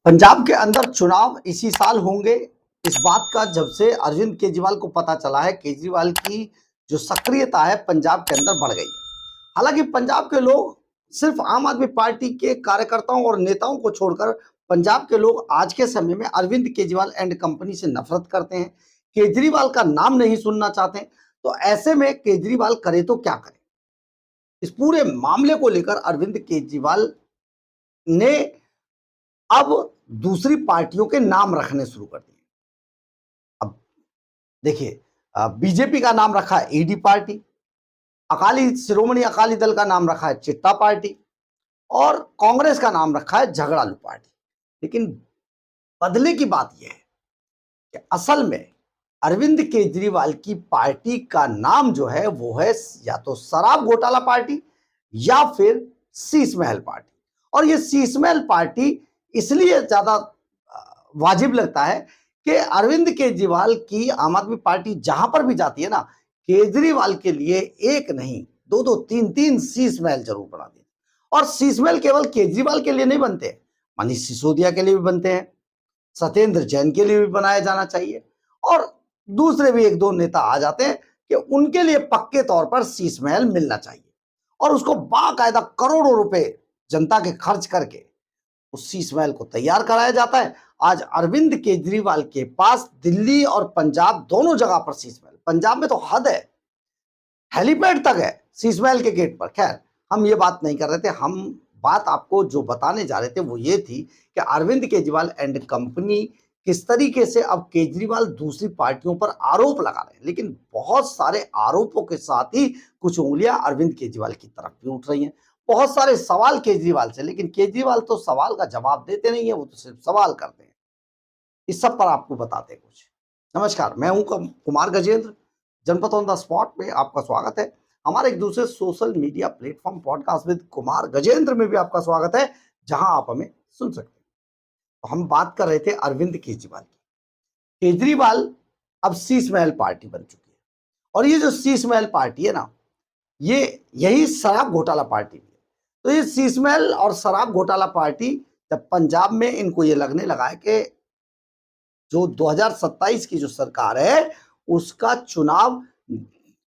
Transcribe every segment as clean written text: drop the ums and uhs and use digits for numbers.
पंजाब के अंदर चुनाव इसी साल होंगे। इस बात का जब से अरविंद केजरीवाल को पता चला है, केजरीवाल की जो सक्रियता है पंजाब के अंदर बढ़ गई है। हालांकि पंजाब के लोग सिर्फ आम आदमी पार्टी के कार्यकर्ताओं और नेताओं को छोड़कर पंजाब के लोग आज के समय में अरविंद केजरीवाल एंड कंपनी से नफरत करते हैं। केजरीवाल का नाम नहीं सुनना चाहते। तो ऐसे में केजरीवाल करे तो क्या करे? इस पूरे मामले को लेकर अरविंद केजरीवाल ने अब दूसरी पार्टियों के नाम रखने शुरू कर दिए। अब देखिए, बीजेपी का नाम रखा है ईडी पार्टी, अकाली शिरोमणि अकाली दल का नाम रखा है चिट्टा पार्टी और कांग्रेस का नाम रखा है झगड़ालू पार्टी। लेकिन बदले की बात यह है कि असल में अरविंद केजरीवाल की पार्टी का नाम जो है वो है या तो शराब घोटाला पार्टी या फिर शीश महल पार्टी। और ये शीश महल पार्टी इसलिए ज्यादा वाजिब लगता है कि अरविंद केजरीवाल की आम आदमी पार्टी जहां पर भी जाती है ना, केजरीवाल के लिए एक नहीं दो दो तीन तीन शीश महल जरूर बना देती। और शीश महल केवल केजरीवाल के लिए नहीं बनते, मनीष सिसोदिया के लिए भी बनते हैं, सत्येंद्र जैन के लिए भी बनाया जाना चाहिए और दूसरे भी एक दो नेता आ जाते हैं कि उनके लिए पक्के तौर पर शीश महल मिलना चाहिए। और उसको बाकायदा करोड़ों रुपए जनता के खर्च करके उस शीश महल को तैयार कराया जाता है। आज अरविंद केजरीवाल के पास दिल्ली और पंजाब दोनों जगह पर शीश महल, पंजाब में तो हद है, हेलीपैड तक है शीश महल के गेट पर। खैर, हम ये बात नहीं कर रहे थे, हम बात आपको जो बताने जा रहे थे वो ये थी कि अरविंद केजरीवाल एंड कंपनी किस तरीके से अब केजरीवाल दूसरी पार्टियों पर आरोप लगा रहे हैं। लेकिन बहुत सारे आरोपों के साथ ही कुछ उंगलियां अरविंद केजरीवाल की तरफ भी उठ रही हैं, बहुत सारे सवाल केजरीवाल से। लेकिन केजरीवाल तो सवाल का जवाब देते नहीं है, वो तो सिर्फ सवाल करते हैं। इस सब पर आपको बताते हैं कुछ। नमस्कार, मैं हूं कुमार गजेंद्र। जनपद ऑन द स्पॉट में आपका स्वागत है। हमारे एक दूसरे social media platform podcast with Kumar Gajendra में भी आपका स्वागत है, जहां आप हमें सुन सकते हैं। तो हम बात कर रहे थे अरविंद केजरीवाल की। केजरीवाल अब शीश महल पार्टी बन चुकी है और ये जो शीश महल पार्टी है ना, ये यही शराब घोटाला पार्टी भी है। तो ये शीश महल और शराब घोटाला पार्टी जब पंजाब में इनको ये लगने लगा है कि जो 2027 की जो सरकार है उसका चुनाव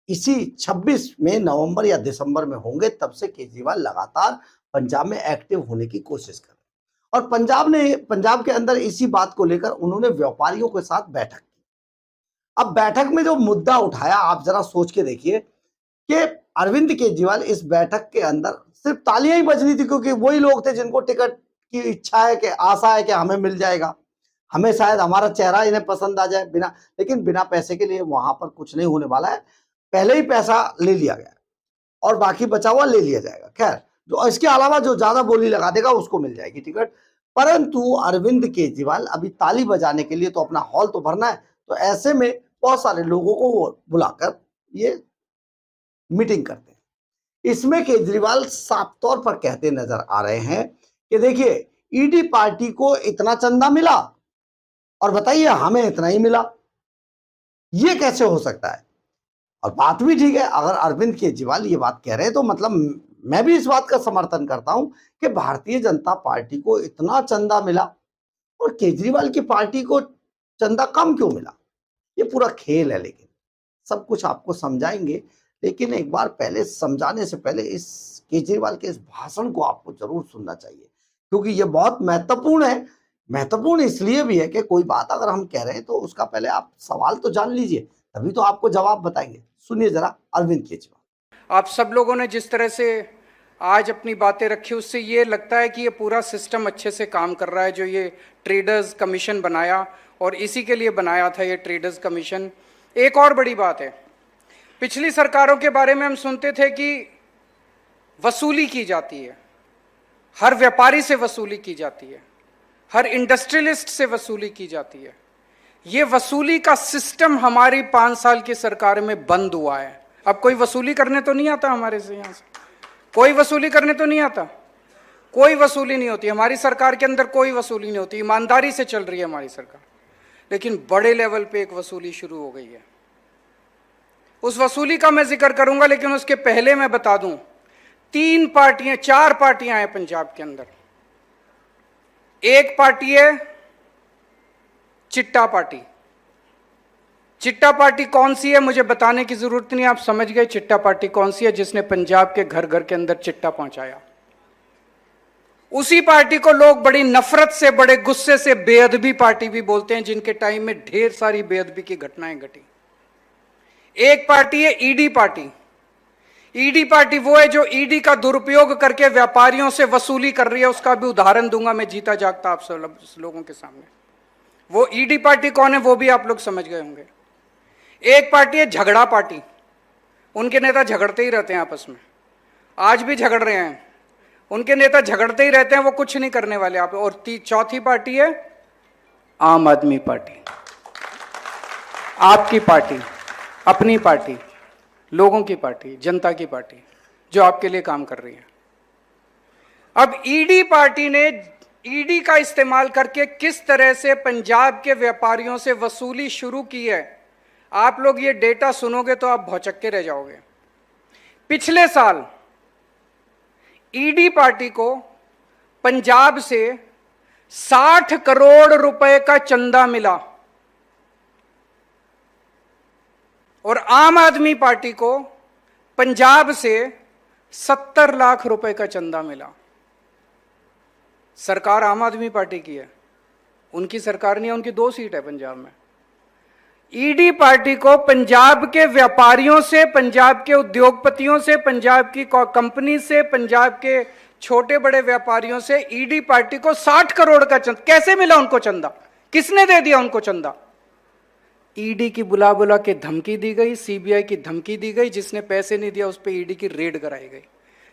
इसी 26 में नवंबर या दिसंबर में होंगे, तब से केजरीवाल लगातार पंजाब में एक्टिव होने की कोशिश कर रहे हैं। और पंजाब के अंदर इसी बात को लेकर उन्होंने व्यापारियों के साथ बैठक की। अब बैठक में जो मुद्दा उठाया, आप जरा सोच के देखिए कि अरविंद केजरीवाल इस बैठक के अंदर सिर्फ तालियां ही बज रही थी, क्योंकि वही लोग थे जिनको टिकट की इच्छा है, कि आशा है कि हमें मिल जाएगा, हमें शायद हमारा चेहरा इन्हें पसंद आ जाए। लेकिन बिना पैसे के लिए वहां पर कुछ नहीं होने वाला है। पहले ही पैसा ले लिया गया और बाकी बचा हुआ ले लिया जाएगा। खैर, जो इसके अलावा जो ज्यादा बोली लगा देगा उसको मिल जाएगी टिकट। परंतु अरविंद केजरीवाल अभी ताली बजाने के लिए तो अपना हॉल तो भरना है, तो ऐसे में बहुत सारे लोगों को वो बुलाकर ये मीटिंग करते हैं। इसमें केजरीवाल साफ तौर पर कहते नजर आ रहे हैं कि देखिए, ईडी पार्टी को इतना चंदा मिला और बताइए हमें इतना ही मिला, ये कैसे हो सकता है? और बात भी ठीक है, अगर अरविंद केजरीवाल ये बात कह रहे हैं तो मतलब मैं भी इस बात का समर्थन करता हूं कि भारतीय जनता पार्टी को इतना चंदा मिला और केजरीवाल की पार्टी को चंदा कम क्यों मिला। ये पूरा खेल है, लेकिन सब कुछ आपको समझाएंगे। लेकिन एक बार पहले समझाने से पहले इस केजरीवाल के इस भाषण को आपको जरूर सुनना चाहिए, क्योंकि ये बहुत महत्वपूर्ण है। महत्वपूर्ण इसलिए भी है कि कोई बात अगर हम कह रहे हैं तो उसका पहले आप सवाल तो जान लीजिए, तभी तो आपको जवाब बताएंगे। सुनिए जरा अरविंद केजरीवाल। आप सब लोगों ने जिस तरह से आज अपनी बातें रखी, उससे ये लगता है कि ये पूरा सिस्टम अच्छे से काम कर रहा है। जो ये ट्रेडर्स कमीशन बनाया, और इसी के लिए बनाया था ये ट्रेडर्स कमीशन। एक और बड़ी बात है, पिछली सरकारों के बारे में हम सुनते थे कि वसूली की जाती है, हर व्यापारी से वसूली की जाती है, हर इंडस्ट्रियलिस्ट से वसूली की जाती है। ये वसूली का सिस्टम हमारी 5 साल की सरकार में बंद हुआ है। अब कोई वसूली करने तो नहीं आता हमारे से, यहां से कोई वसूली करने तो नहीं आता, कोई वसूली नहीं होती हमारी सरकार के अंदर, कोई वसूली नहीं होती, ईमानदारी से चल रही है हमारी सरकार। लेकिन बड़े लेवल पे एक वसूली शुरू हो गई है। उस वसूली का मैं जिक्र करूंगा, लेकिन उसके पहले मैं बता दूं, 4 पार्टियां हैं पंजाब के अंदर एक पार्टी है चिट्टा पार्टी। चिट्टा पार्टी कौन सी है मुझे बताने की जरूरत नहीं, आप समझ गए चिट्टा पार्टी कौन सी है, जिसने पंजाब के घर घर के अंदर चिट्टा पहुंचाया। उसी पार्टी को लोग बड़ी नफरत से, बड़े गुस्से से बेअदबी पार्टी भी बोलते हैं, जिनके टाइम में ढेर सारी बेअदबी की घटनाएं घटी। एक पार्टी है ईडी पार्टी। ईडी पार्टी वो है जो ईडी का दुरुपयोग करके व्यापारियों से वसूली कर रही है। उसका भी उदाहरण दूंगा मैं जीता जागता आप सब लोगों के सामने। वो ईडी पार्टी कौन है वो भी आप लोग समझ गए होंगे। एक पार्टी है झगड़ा पार्टी। उनके नेता झगड़ते ही रहते हैं आपस में, आज भी झगड़ रहे हैं। उनके नेता झगड़ते ही रहते हैं, वो कुछ नहीं करने वाले आप। और चौथी पार्टी है आम आदमी पार्टी। आपकी पार्टी, अपनी पार्टी, लोगों की पार्टी, जनता की पार्टी, जो आपके लिए काम कर रही है। अब ईडी पार्टी ने ईडी का इस्तेमाल करके किस तरह से पंजाब के व्यापारियों से वसूली शुरू की है, आप लोग ये डेटा सुनोगे तो आप भौचक्के रह जाओगे। पिछले साल ईडी पार्टी को पंजाब से 60 करोड़ रुपए का चंदा मिला और आम आदमी पार्टी को पंजाब से 70 लाख रुपए का चंदा मिला। सरकार आम आदमी पार्टी की है, उनकी सरकार नहीं है, उनकी 2 सीट है पंजाब में। ईडी पार्टी को पंजाब के व्यापारियों से, पंजाब के उद्योगपतियों से, पंजाब की कंपनी से, पंजाब के छोटे बड़े व्यापारियों से ईडी पार्टी को 60 करोड़ का चंदा कैसे मिला? उनको चंदा किसने दे दिया? उनको चंदा ईडी की बुला बुला के धमकी दी गई, सीबीआई की धमकी दी गई। जिसने पैसे नहीं दिया उस पर ईडी की रेड कराई गई।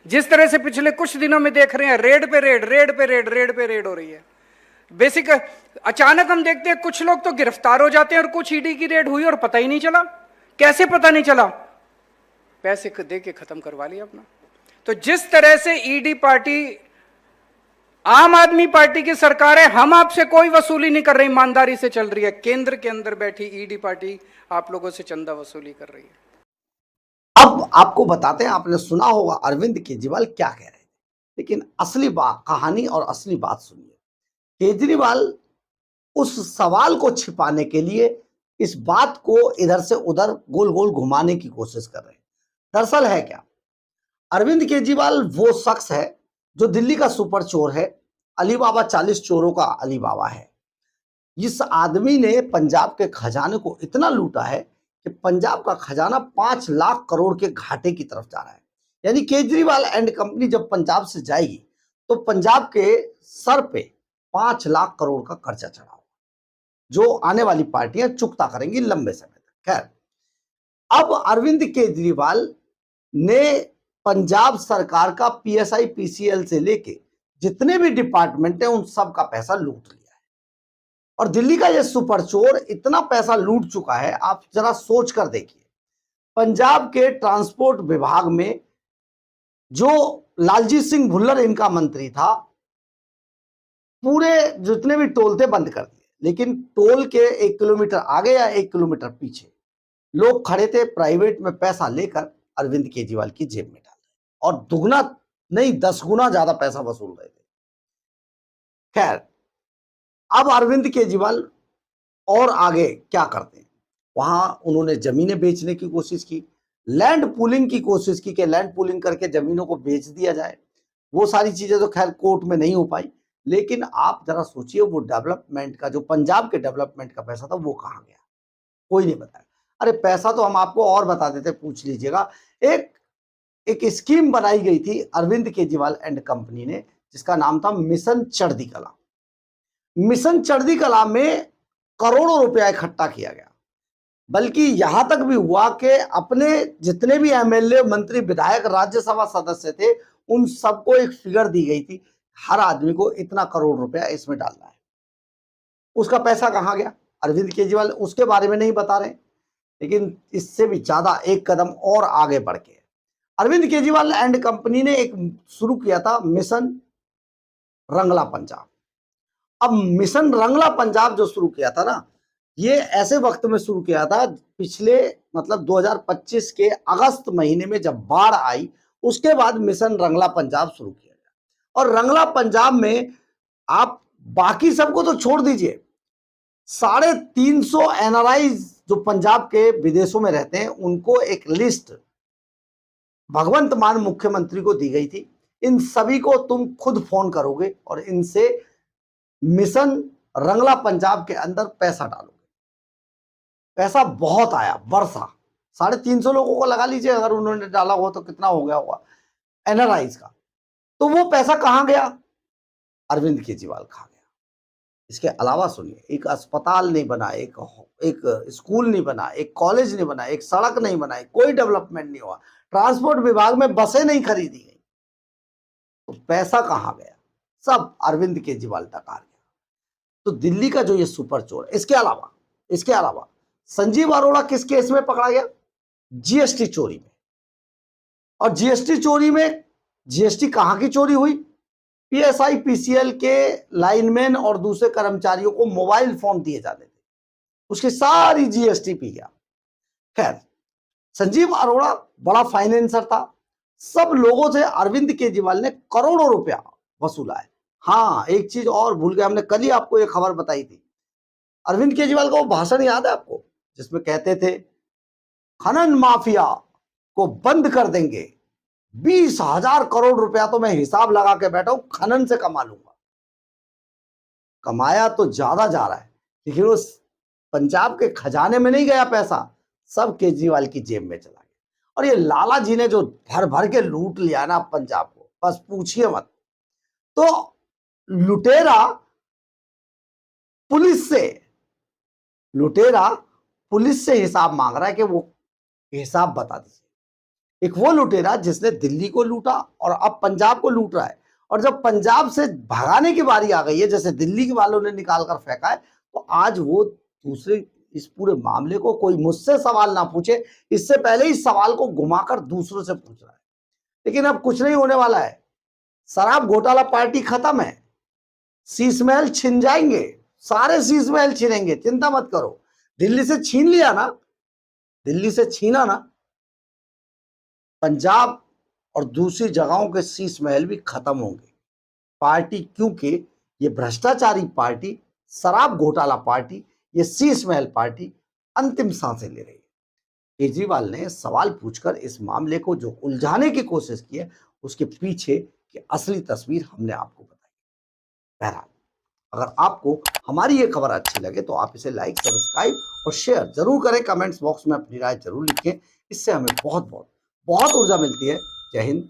जिस तरह से पिछले कुछ दिनों में देख रहे हैं, रेड पे रेड, रेड पे रेड, रेड पे रेड हो रही है। बेसिक अचानक हम देखते हैं कुछ लोग तो गिरफ्तार हो जाते हैं और कुछ ईडी की रेड हुई और पता ही नहीं चला। कैसे पता नहीं चला? पैसे दे के खत्म करवा लिया अपना। तो जिस तरह से ईडी पार्टी आम आदमी पार्टी की सरकार है, हम आपसे कोई वसूली नहीं कर रही, ईमानदारी से चल रही है। केंद्र के अंदर बैठी ईडी पार्टी आप लोगों से चंदा वसूली कर रही है। अब आपको बताते हैं, आपने सुना होगा अरविंद केजरीवाल क्या कह रहे थे, लेकिन असली बात, कहानी और असली बात सुनिए। केजरीवाल उस सवाल को छिपाने के लिए इस बात को इधर से उधर गोल गोल घुमाने की कोशिश कर रहे हैं। दरअसल है क्या, अरविंद केजरीवाल वो शख्स है जो दिल्ली का सुपर चोर है, अलीबाबा 40 चोरों का अलीबाबा है। इस आदमी ने पंजाब के खजाने को इतना लूटा है कि पंजाब का खजाना 5 लाख करोड़ के घाटे की तरफ जा रहा है। यानी केजरीवाल एंड कंपनी जब पंजाब से जाएगी तो पंजाब के सर पे 5 लाख करोड़ का कर्जा चढ़ा होगा, जो आने वाली पार्टियां चुकता करेंगी लंबे समय तक। खैर, अब अरविंद केजरीवाल ने पंजाब सरकार का पीएसआई पीसीएल से लेके जितने भी डिपार्टमेंट है उन सब का पैसा लूट लिया है। और दिल्ली का ये सुपर चोर इतना पैसा लूट चुका है, आप जरा सोच कर देखिए। पंजाब के ट्रांसपोर्ट विभाग में जो लालजीत सिंह भुल्लर इनका मंत्री था, पूरे जितने भी टोल थे बंद कर दिए, लेकिन टोल के 1 किलोमीटर आगे या 1 किलोमीटर पीछे लोग खड़े थे प्राइवेट में पैसा लेकर अरविंद केजरीवाल की जेब में डाल रहे और दुगना नहीं 10 गुना ज्यादा पैसा वसूल रहे थे। खैर, अब अरविंद केजरीवाल और आगे क्या करते हैं, वहां उन्होंने जमीनें बेचने की कोशिश की, लैंड पूलिंग की कोशिश की कि लैंड पूलिंग करके जमीनों को बेच दिया जाए। वो सारी चीजें तो खैर कोर्ट में नहीं हो पाई, लेकिन आप जरा सोचिए वो डेवलपमेंट का, जो पंजाब के डेवलपमेंट का पैसा था, वो कहां गया? कोई नहीं बताया। अरे पैसा तो हम आपको और बता देते, पूछ लीजिएगा। एक स्कीम बनाई गई थी अरविंद केजरीवाल एंड कंपनी ने, जिसका नाम था मिशन चढ़ती कला। मिशन चढ़ती कला में करोड़ों रुपया इकट्ठा किया गया, बल्कि यहां तक भी हुआ कि अपने जितने भी एमएलए, मंत्री, विधायक, राज्यसभा सदस्य थे, उन सबको एक फिगर दी गई थी, हर आदमी को इतना करोड़ रुपया इसमें डालना है। उसका पैसा कहां गया? अरविंद केजरीवाल उसके बारे में नहीं बता रहे, लेकिन इससे भी ज्यादा एक कदम और आगे बढ़ के अरविंद केजरीवाल एंड कंपनी ने एक शुरू किया था मिशन रंगला पंजाब। अब मिशन रंगला पंजाब जो शुरू किया था ना, ये ऐसे वक्त में शुरू किया था, पिछले मतलब 2025 के अगस्त महीने में जब बाढ़ आई, उसके बाद मिशन रंगला पंजाब शुरू किया गया। और रंगला पंजाब में आप बाकी सबको तो छोड़ दीजिए, 350 एनआरआई जो पंजाब के विदेशों में रहते हैं उनको एक लिस्ट भगवंत मान मुख्यमंत्री को दी गई थी। इन सभी को तुम खुद फोन करोगे और इनसे मिशन रंगला पंजाब के अंदर पैसा डालोगे। पैसा बहुत आया, वर्षा 350 लोगों को लगा लीजिए, अगर उन्होंने डाला हो तो कितना हो गया होगा एनआरआई का। तो वो पैसा कहां गया? अरविंद केजरीवाल खा गया। इसके अलावा सुनिए, एक अस्पताल नहीं बना, एक स्कूल नहीं बना, एक कॉलेज नहीं बना, एक सड़क नहीं बनाई, कोई डेवलपमेंट नहीं हुआ, ट्रांसपोर्ट विभाग में बसें नहीं खरीदी गई। तो पैसा कहां गया? सब अरविंद केजरीवाल तक आ गया। तो दिल्ली का जो ये सुपर चोर, इसके अलावा संजीव अरोड़ा किस केस में पकड़ा गया? जीएसटी चोरी में। और जीएसटी चोरी में, जीएसटी कहां की चोरी हुई? पीएसआई पीसीएल के लाइनमैन और दूसरे कर्मचारियों को मोबाइल फोन दिए जाते थे, उसकी सारी जीएसटी पी गया। खैर, संजीव अरोड़ा बड़ा फाइनेंसर था, सब लोगों से अरविंद केजरीवाल ने करोड़ों रुपया वसूला है। हाँ, एक चीज और भूल गए, हमने कल ही आपको एक खबर बताई थी। अरविंद केजरीवाल का वो भाषण याद है आपको, जिसमें कहते थे खनन माफिया को बंद कर देंगे, 20,000 करोड़ रुपया तो मैं हिसाब लगा के बैठा हूं, खनन से कमा लूंगा। कमाया तो ज्यादा जा रहा है, लेकिन उस पंजाब के खजाने में नहीं गया पैसा, सब केजरीवाल की जेब में चला गया। और ये लाला जी ने जो भर भर के लूट लिया ना पंजाब को, बस पूछिए मत। तो लुटेरा पुलिस से हिसाब मांग रहा है कि वो हिसाब बता दीजिए। एक वो लुटेरा जिसने दिल्ली को लूटा और अब पंजाब को लूट रहा है, और जब पंजाब से भगाने की बारी आ गई है, जैसे दिल्ली के वालों ने निकाल कर फेंका है, तो आज वो दूसरे इस पूरे मामले को कोई मुझसे सवाल ना पूछे, इससे पहले इस सवाल को घुमाकर दूसरों से पूछ रहा है। लेकिन अब कुछ नहीं होने वाला है। शराब घोटाला पार्टी खत्म है, शीश महल छिन जाएंगे, सारे शीश महल छिनेंगे, चिंता मत करो। दिल्ली से छीन लिया ना, दिल्ली से छीना ना, पंजाब और दूसरी जगहों के शीश महल भी खत्म होंगे। पार्टी, क्योंकि ये भ्रष्टाचारी पार्टी, शराब घोटाला पार्टी, ये शीश महल पार्टी अंतिम सांसें ले रही है। केजरीवाल ने सवाल पूछकर इस मामले को जो उलझाने की कोशिश की है, उसके पीछे की असली तस्वीर हमने आपको बताई। बहरहाल, अगर आपको हमारी ये खबर अच्छी लगे तो आप इसे लाइक, सब्सक्राइब और शेयर जरूर करें। कमेंट्स बॉक्स में अपनी राय जरूर लिखें, इससे हमें बहुत ऊर्जा मिलती है। जय हिंद,